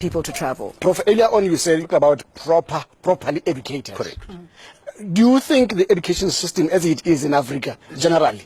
people to travel. Prof, earlier on you said about properly educated. Correct. Do you think the education system as it is in Africa, generally,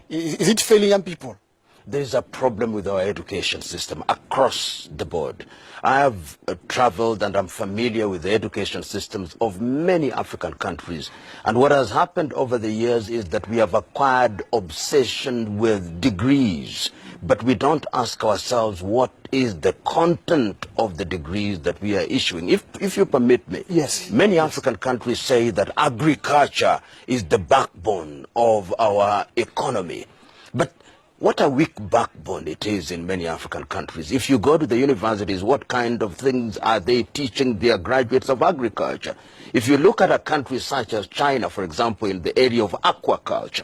is it failing young people? There's a problem with our education system across the board. I have traveled and I'm familiar with the education systems of many African countries. And what has happened over the years is that we have acquired obsession with degrees, but we don't ask ourselves what is the content of the degrees that we are issuing. If you permit me, yes, many African countries say that agriculture is the backbone of our economy. But what a weak backbone it is in many African countries. If you go to the universities, what kind of things are they teaching their graduates of agriculture? If you look at a country such as China, for example, in the area of aquaculture,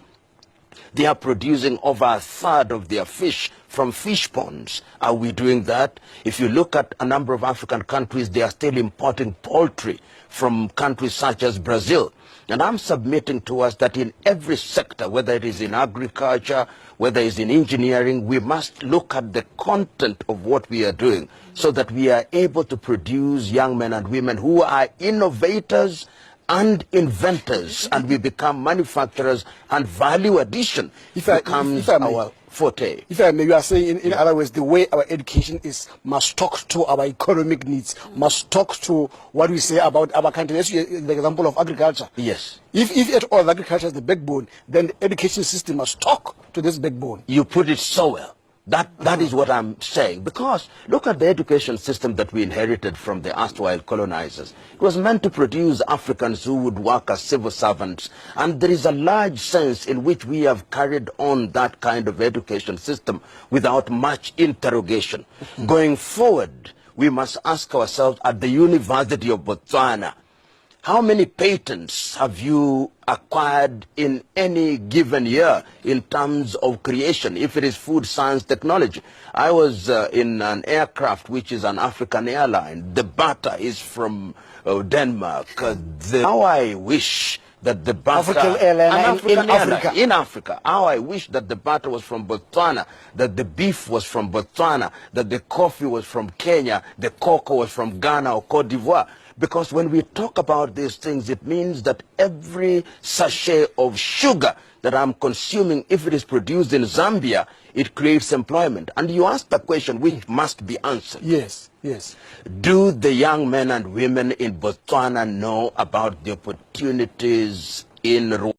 they are producing over a third of their fish from fish ponds. Are we doing that? If you look at a number of African countries, they are still importing poultry from countries such as Brazil. And I'm submitting to us that in every sector, whether it is in agriculture, whether it's in engineering, we must look at the content of what we are doing so that we are able to produce young men and women who are innovators and inventors, and we become manufacturers, and value addition becomes our forte. If I may, you are saying in other words, the way our education is must talk to our economic needs, must talk to what we say about our country. Let's use the example of agriculture. Yes. If at all agriculture is the backbone, then the education system must talk to this backbone. You put it so well. That is what I'm saying. Because look at the education system that we inherited from the erstwhile colonizers. It was meant to produce Africans who would work as civil servants. And there is a large sense in which we have carried on that kind of education system without much interrogation. Going forward, we must ask ourselves at the University of Botswana, how many patents have you acquired in any given year in terms of creation, if it is food science technology? I was in an aircraft which is an African airline. The butter is from Denmark. How I wish that the butter... African airline in Africa. How I wish that the butter was from Botswana, that the beef was from Botswana, that the coffee was from Kenya, the cocoa was from Ghana or Cote d'Ivoire. Because when we talk about these things, it means that every sachet of sugar that I'm consuming, if it is produced in Zambia, it creates employment. And you ask a question which must be answered. Yes, yes. Do the young men and women in Botswana know about the opportunities in Rwanda?